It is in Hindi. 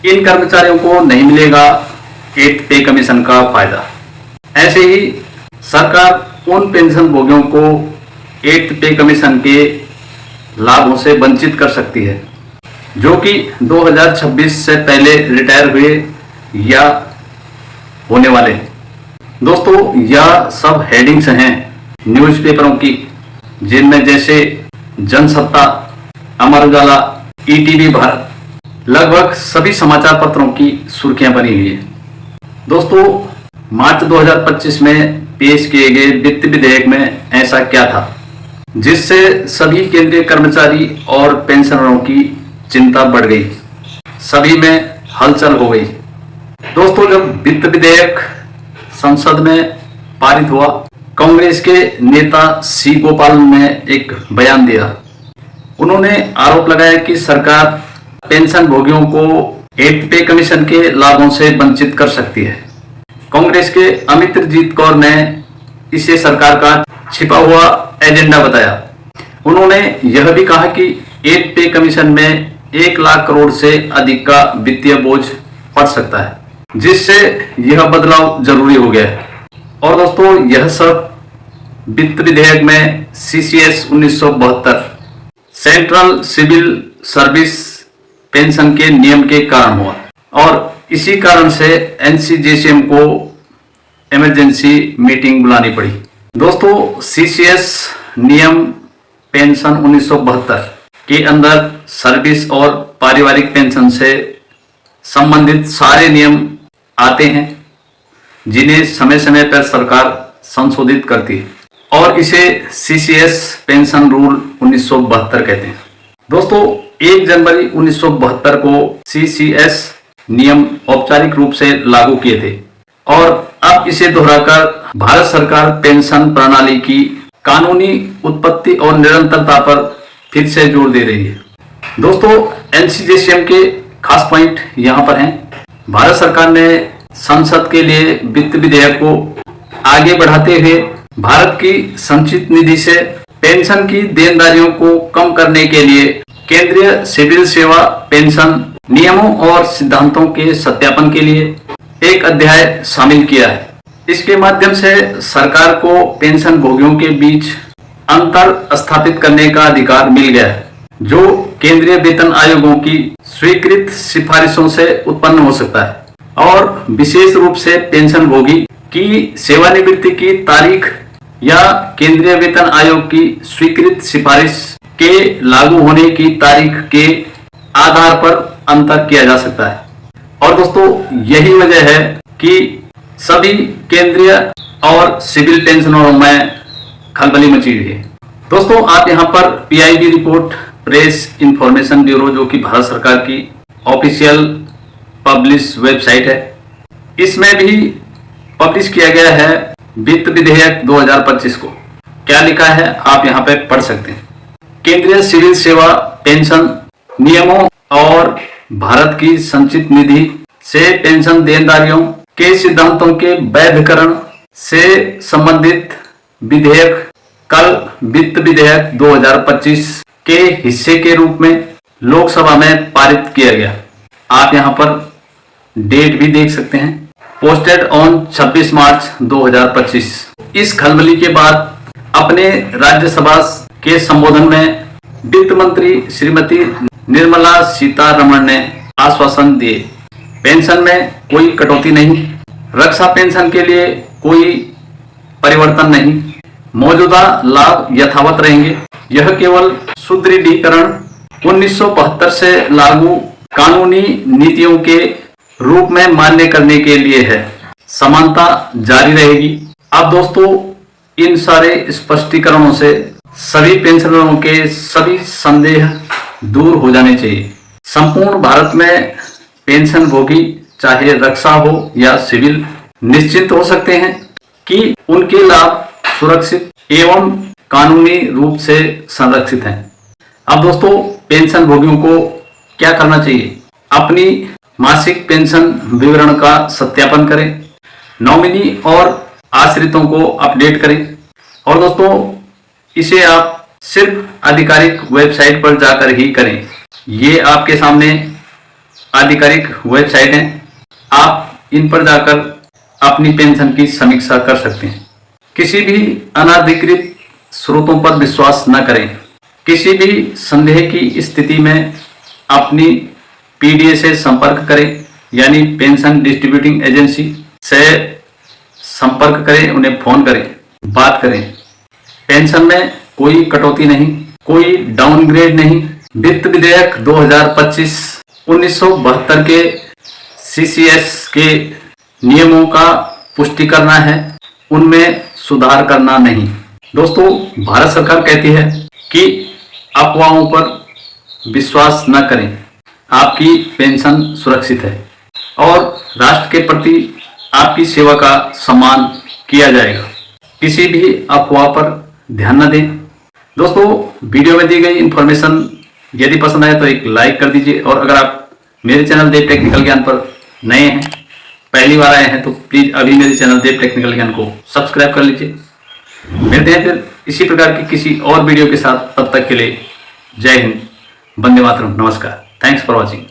इन कर्मचारियों को नहीं मिलेगा 8th पे कमीशन का फायदा। ऐसे ही सरकार उन पेंशन भोगियों को 8th पे कमीशन के लाभों से वंचित कर सकती है जो कि 2026 से पहले रिटायर हुए या होने वाले हैं। दोस्तों, यह सब हेडिंग्स हैं न्यूज़पेपरों की, जिनमें जैसे जनसत्ता, अमर उजाला, ईटीवी भारत, लगभग सभी समाचार पत्रों की सुर्खियां बनी हुई है। दोस्तों, मार्च 2025 में पेश किए गए वित्त विधेयक में ऐसा क्या था जिससे सभी केंद्रीय कर्मचारी और पेंशनरों की चिंता बढ़ गई, सभी में हलचल हो गई। दोस्तों, जब वित्त विधेयक संसद में पारित हुआ, कांग्रेस के नेता सी गोपाल ने एक बयान दिया। उन्होंने आरोप लगाया कि सरकार पेंशन भोगियों को 8th पे कमीशन के लाभों से वंचित कर सकती है। कांग्रेस के अमित्रजीत कौर ने इसे सरकार का छिपा हुआ एजेंडा बताया। उन्होंने यह भी कहा कि 8th पे कमीशन में 1 लाख करोड़ से अधिक का वित्तीय बोझ पड़ सकता है, जिससे यह बदलाव जरूरी हो गया है। और दोस्तों, यह सब वित्त विधेयक में CCS 1972 central civil service pension के नियम के कारण हुआ और इसी कारण से NCJCM को इमरजेंसी मीटिंग बुलानी पड़ी। दोस्तों, CCS नियम पेंशन 1972 के अंदर सर्विस और पारिवारिक पेंशन से संबंधित सारे नियम आते हैं, जिन्हें समय समय पर सरकार संशोधित करती है और इसे CCS पेंशन रूल 1972 कहते हैं। दोस्तों, 1 जनवरी 1972 को CCS नियम औपचारिक रूप से लागू किए थे और अब इसे दोहराकर भारत सरकार पेंशन प्रणाली की कानूनी उत्पत्ति और निरंतरता पर फिर से जोर दे रही है। दोस्तों, NCJCM के खास पॉइंट यहाँ पर हैं। भारत सरकार ने संसद के लिए वित्त विधेयक को आगे बढ़ाते हुए भारत की संचित निधि से पेंशन की देनदारियों को कम करने के लिए केंद्रीय सिविल सेवा पेंशन नियमों और सिद्धांतों के सत्यापन के लिए एक अध्याय शामिल किया है। इसके माध्यम से सरकार को पेंशन भोगियों के बीच अंतर स्थापित करने का अधिकार मिल गया है, जो केंद्रीय वेतन आयोगों की स्वीकृत सिफारिशों से उत्पन्न हो सकता है और विशेष रूप से पेंशन भोगी की सेवानिवृत्ति की तारीख या केंद्रीय वेतन आयोग की स्वीकृत सिफारिश के लागू होने की तारीख के आधार पर अंतर किया जा सकता है। और दोस्तों, यही वजह है कि सभी केंद्रीय और सिविल पेंशनरों में खलबली मची हुई है। दोस्तों, आप यहाँ पर PIB report, press information bureau, जो कि भारत सरकार की ऑफिशियल पब्लिश वेबसाइट है, इसमें भी पब्लिश किया गया है वित्त विधेयक 2025 को। क्या लिखा है आप यहाँ पे पढ़ सकते हैं। केंद्रीय सिविल सेवा पेंशन नियमों और भारत की संचित निधि से पेंशन देनदारियों के सिद्धांतों के वैधकरण से संबंधित विधेयक कल वित्त विधेयक 2025 के हिस्से के रूप में लोकसभा में पारित किया गया। आप यहाँ पर डेट भी देख सकते हैं, पोस्टेड ऑन 26 मार्च 2025। इस खलबली के बाद अपने राज्यसभा के संबोधन में वित्त मंत्री श्रीमती निर्मला सीतारमण ने आश्वासन दिए, पेंशन में कोई कटौती नहीं, रक्षा पेंशन के लिए कोई परिवर्तन नहीं, मौजूदा लाभ यथावत रहेंगे। यह केवल सुदृढ़ीकरण 1972 से लागू कानूनी नीतियों के रूप में मान्य करने के लिए है, समानता जारी रहेगी। अब दोस्तों, इन सारे स्पष्टीकरणों से सभी पेंशनरों के सभी संदेह दूर हो जाने चाहिए। संपूर्ण भारत में पेंशन भोगी चाहे रक्षा हो या सिविल निश्चित हो सकते हैं कि उनके लाभ सुरक्षित एवं कानूनी रूप से संरक्षित हैं। अब दोस्तों, पेंशन भोगियों को क्या करना चाहिए? अपनी मासिक पेंशन विवरण का सत्यापन करें, नॉमिनी और आश्रितों को अपडेट करें और दोस्तों, इसे आप सिर्फ आधिकारिक वेबसाइट पर जाकर ही करें। ये आपके सामने आधिकारिक वेबसाइट हैं, आप इन पर जाकर अपनी पेंशन की समीक्षा कर सकते हैं। किसी भी अनाधिकृत स्रोतों पर विश्वास न करें। किसी भी संदेह की स्थिति में अपनी पीडीए से संपर्क करें, यानी पेंशन डिस्ट्रीब्यूटिंग एजेंसी से संपर्क करें, उन्हें फोन करें, बात करें। पेंशन में कोई कटौती नहीं, कोई डाउनग्रेड नहीं। वित्त विधेयक 2025 1972 के सीसीएस के नियमों का पुष्टि करना है, उनमें सुधार करना नहीं। दोस्तों, भारत सरकार कहती है कि अफवाहों पर विश्वास न करें, आपकी पेंशन सुरक्षित है और राष्ट्र के प्रति आपकी सेवा का सम्मान किया जाएगा। किसी भी अफवाह पर ध्यान न दें। दोस्तों, वीडियो में दी गई इन्फॉर्मेशन यदि पसंद आए तो एक लाइक कर दीजिए, और अगर आप मेरे चैनल देव टेक्निकल ज्ञान पर नए हैं, पहली बार आए हैं, तो प्लीज अभी मेरे चैनल देव टेक्निकल ज्ञान को सब्सक्राइब कर लीजिए। मिलते हैं फिर इसी प्रकार की किसी और वीडियो के साथ। तब तक के लिए जय हिंद, वंदे मातरम, नमस्कार, थैंक्स फॉर वॉचिंग।